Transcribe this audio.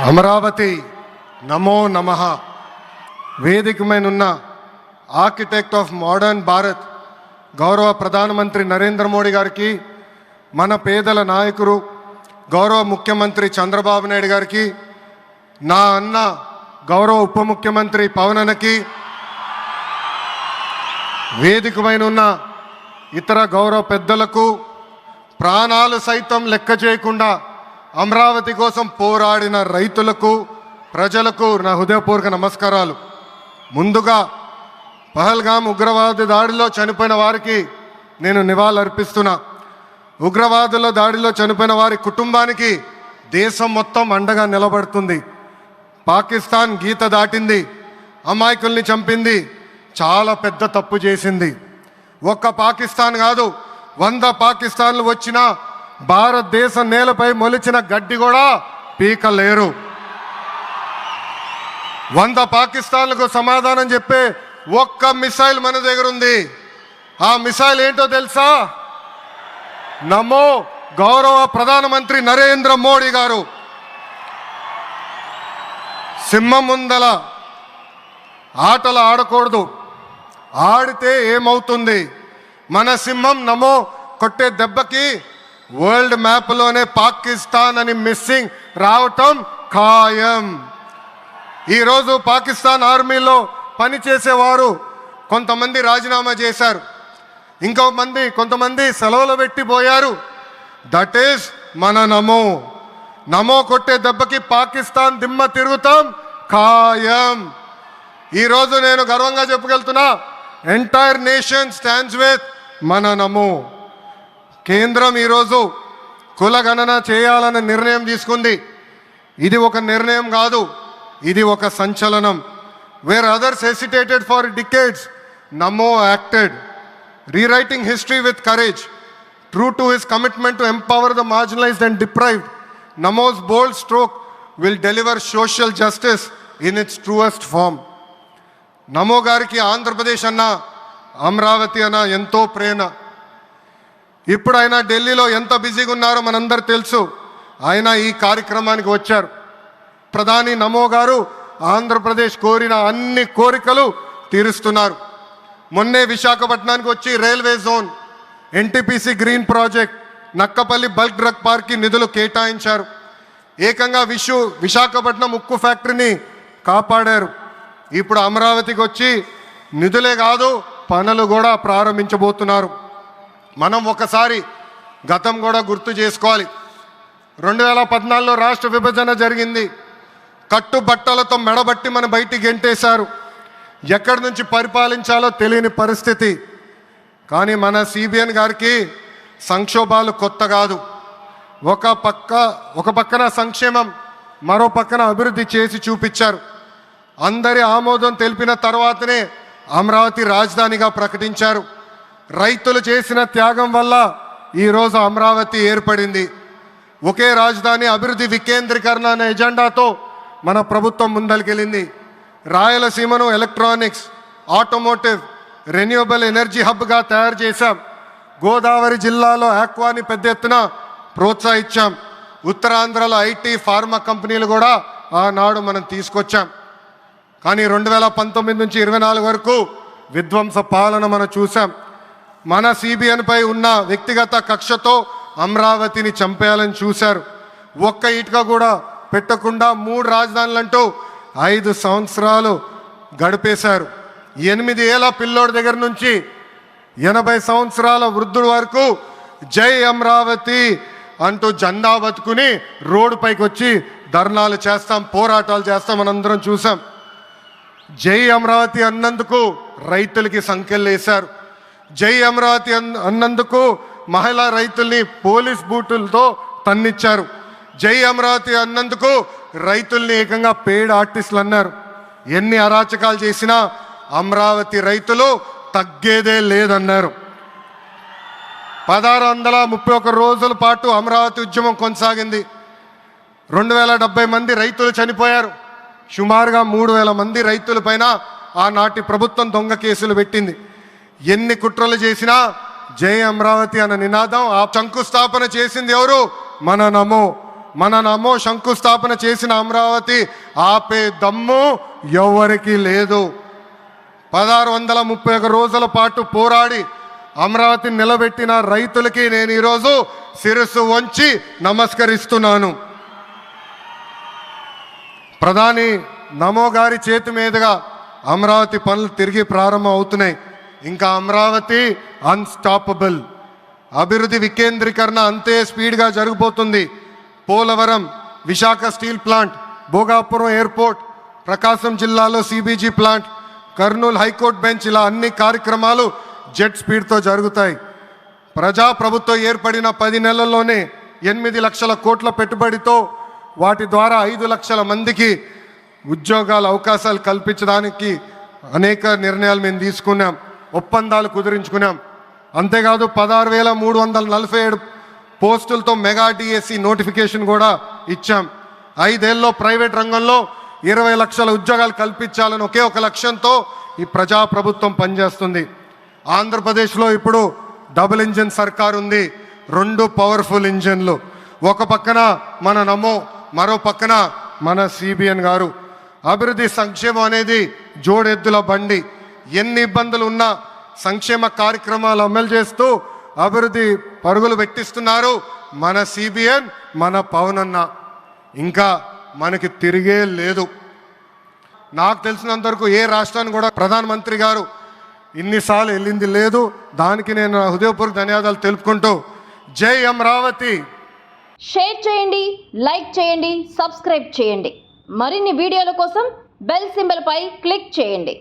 అమరావతి నమో నమః. వేదికమైనున్న architect of modern Bharat గౌరవ ప్రధానమంత్రి నరేంద్ర మోడీ గారికి, మన పేదల నాయకుడు గౌరవ ముఖ్యమంత్రి చంద్రబాబు నాయుడు గారికి, నా అన్న గౌరవ ఉప ముఖ్యమంత్రి పవన్ అన్నకి, వేదికమైనున్న ఇతర గౌరవ పెద్దలకు, ప్రాణాలు సైతం లెక్క చేయకుండా అమరావతి కోసం పోరాడిన రైతులకు, ప్రజలకు నా హృదయపూర్వక నమస్కారాలు. ముందుగా పహల్గామ్ ఉగ్రవాద దాడిలో చనిపోయిన వారికి నేను నివాళులర్పిస్తున్నా. ఉగ్రవాదుల దాడిలో చనిపోయిన వారి కుటుంబానికి దేశం మొత్తం అండగా నిలబడుతుంది. పాకిస్తాన్ గీత దాటింది, అమాయకుల్ని చంపింది, చాలా పెద్ద తప్పు చేసింది. ఒక్క పాకిస్తాన్ కాదు, 100 పాకిస్తాన్లు వచ్చినా భారతదేశ నేలపై మొలిచిన గడ్డి కూడా పీకలేరు. 100 పాకిస్తాన్లకు సమాధానం చెప్పే ఒక్క మిసైల్ మన దగ్గర ఉంది. ఆ మిసైల్ ఏంటో తెలుసా? నమో గౌరవ ప్రధానమంత్రి నరేంద్ర మోడీ గారు. సింహం ముందల ఆటలు ఆడకూడదు, ఆడితే ఏమవుతుంది? మన సింహం నమో కొట్టే దెబ్బకి వరల్డ్ మ్యాప్లోనే పాకిస్తాన్ అని మిస్సింగ్ రావటం ఖాయం. ఈరోజు పాకిస్తాన్ ఆర్మీలో పనిచేసేవారు కొంతమంది రాజీనామా చేశారు, కొంతమంది సెలవులు పెట్టిపోయారు. దట్ ఈస్ మన నమో కొట్టే దెబ్బకి పాకిస్తాన్ దిమ్మ తిరుగుతాం ఖాయం. ఈరోజు నేను గర్వంగా చెప్పగలుగుతున్నా, ఎంటైర్ నేషన్ స్టాండ్స్ విత్ మన నమో. కేంద్రం ఈరోజు కులగణన చేయాలన్న నిర్ణయం తీసుకుంది. ఇది ఒక నిర్ణయం కాదు, ఇది ఒక సంచలనం. Wear others hesitated for decades, Namo acted, rewriting history with courage. True to his commitment to empower the marginalized and deprived, Namo's bold stroke will deliver social justice in its truest form. నమో గారికి ఆంధ్రప్రదేశ్ అన్న, అమరావతి అన్న ఎంతో ప్రేమ. ఇప్పుడు ఆయన ఢిల్లీలో ఎంత బిజీగా ఉన్నారో మనందరూ తెలుసు. ఆయన ఈ కార్యక్రమానికి వచ్చారు. ప్రధాని నమో గారు ఆంధ్రప్రదేశ్ కోరిన అన్ని కోరికలు తీరుస్తున్నారు. మొన్నే విశాఖపట్నానికి వచ్చి railway zone, NTPC green project, Nakkapalli bulk drug పార్క్కి నిధులు కేటాయించారు. ఏకంగా విశాఖపట్నం ఉక్కు ఫ్యాక్టరీని కాపాడారు. ఇప్పుడు అమరావతికి వచ్చి నిధులే కాదు, పనులు కూడా ప్రారంభించబోతున్నారు. మనం ఒకసారి గతం కూడా గుర్తు చేసుకోవాలి. 2014లో రాష్ట్ర విభజన జరిగింది. కట్టుబట్టలతో మెడబట్టి మన బయటికి గెంటేశారు. ఎక్కడి నుంచి పరిపాలించాలో తెలియని పరిస్థితి. కానీ మన సిబిఎన్ గారికి సంక్షోభాలు కొత్త కాదు. ఒక పక్కన సంక్షేమం, మరో పక్కన అభివృద్ధి చేసి చూపించారు. అందరి ఆమోదం తెలిపిన తర్వాతనే అమరావతి రాజధానిగా ప్రకటించారు. రైతులు చేసిన త్యాగం వల్ల ఈరోజు అమరావతి ఏర్పడింది. ఒకే రాజధాని, అభివృద్ధి వికేంద్రీకరణ అనే ఎజెండాతో మన ప్రభుత్వం ముందరికెళ్ళింది. రాయలసీమను ఎలక్ట్రానిక్స్, ఆటోమోటివ్, రెన్యూవబుల్ ఎనర్జీ హబ్గా తయారు చేశాం. గోదావరి జిల్లాలో ఆక్వాని పెద్ద ఎత్తున ప్రోత్సహించాం. ఉత్తరాంధ్రలో ఐటీ, ఫార్మా కంపెనీలు కూడా ఆనాడు మనం తీసుకొచ్చాం. కానీ 2019 నుంచి 24 వరకు విధ్వంస పాలన మనం చూసాం. మన సిబిఎన్పై ఉన్న వ్యక్తిగత కక్షతో అమరావతిని చంపేయాలని చూశారు. ఒక్క ఇటుక కూడా పెట్టకుండా 3 రాజధానులంటూ 5 సంవత్సరాలు గడిపేశారు. 8 ఏళ్ల పిల్లోడి దగ్గర నుంచి 80 సంవత్సరాల వృద్ధుడి వరకు జై అమరావతి అంటూ జెండా బతుకుని రోడ్డు పైకి వచ్చి ధర్నాలు చేస్తాం, పోరాటాలు చేస్తాం, మనందరం చూసాం. జై అమరావతి అన్నందుకు రైతులకి సంఖ్యలు వేశారు. జై అమరావతి అన్నందుకు మహిళా రైతుల్ని పోలీస్ బూటులతో తన్నిచ్చారు. జై అమరావతి అన్నందుకు రైతుల్ని ఏకంగా పెయిడ్ ఆర్టిస్టులు అన్నారు. ఎన్ని అరాచకాలు చేసినా అమరావతి రైతులు తగ్గేదే లేదన్నారు. 1631 రోజుల పాటు అమరావతి ఉద్యమం కొనసాగింది. 2070 మంది రైతులు చనిపోయారు. సుమారుగా 3000 మంది రైతుల పైన ఆనాటి ప్రభుత్వం దొంగ కేసులు పెట్టింది. ఎన్ని కుట్రలు చేసినా జై అమరావతి అన్న నినాదం ఆ శంకుస్థాపన చేసింది ఎవరు? మన నమో. మన నమో శంకుస్థాపన చేసిన అమరావతి ఆపే దమ్ము ఎవరికి లేదు. 1631 రోజుల పాటు పోరాడి అమరావతిని నిలబెట్టిన రైతులకి నేను ఈరోజు శిరస్సు వంచి నమస్కరిస్తున్నాను. ప్రధాని నమో గారి చేతి మీదుగా అమరావతి పనులు తిరిగి ప్రారంభం అవుతున్నాయి. ఇంకా అమరావతి అన్స్టాపబుల్. అభివృద్ధి వికేంద్రీకరణ అంతే స్పీడ్గా జరిగిపోతుంది. Polavaram, Visakha steel plant, Bhogapuram airport, Prakasam జిల్లాలో CBG plant, Kurnool high court bench, ఇలా అన్ని కార్యక్రమాలు జెట్ స్పీడ్తో జరుగుతాయి. ప్రజాప్రభుత్వం ఏర్పడిన 10 నెలల్లోనే 8 లక్షల కోట్ల పెట్టుబడితో వాటి ద్వారా 5 లక్షల మందికి ఉద్యోగాల అవకాశాలు కల్పించడానికి అనేక నిర్ణయాలు మేము తీసుకున్నాం, ఒప్పందాలు కుదిరించుకున్నాం. అంతేకాదు 16,347 పోస్టులతో మెగా డిఎస్సి నోటిఫికేషన్ కూడా ఇచ్చాం. 5 ఏళ్ళలో ప్రైవేట్ రంగంలో 20 లక్షల ఉద్యోగాలు కల్పించాలని ఒకే ఒక లక్ష్యంతో ఈ ప్రజాప్రభుత్వం పనిచేస్తుంది. ఆంధ్రప్రదేశ్లో ఇప్పుడు డబుల్ ఇంజిన్ సర్కార్ ఉంది. 2 పవర్ఫుల్ ఇంజిన్లు. ఒక పక్కన మన నమో, మరో పక్కన మన సిబిఎన్ గారు. అభివృద్ధి సంక్షేమం అనేది జోడెద్దుల బండి. ఎన్ని ఇబ్బందులు ఉన్నా సంక్షేమ కార్యక్రమాలు అమలు చేస్తూ అభివృద్ధి పరుగులు పెట్టిస్తున్నారు మన సిబిఎన్, మన పవన్ అన్న. ఇంకా మనకి తిరిగే లేదు. నాకు తెలిసినంత వరకు ఏ రాష్ట్రాన్ని కూడా ప్రధానమంత్రి గారు ఇన్నిసార్లు వెళ్ళింది లేదు. దానికి నేను హృదయపూర్వక ధన్యవాదాలు తెలుపుకుంటూ జై అమరావతి. షేర్ చేయండి, లైక్ చేయండి, సబ్స్క్రైబ్ చేయండి. మరిన్ని వీడియోల కోసం బెల్ సింబల్ పై క్లిక్ చేయండి.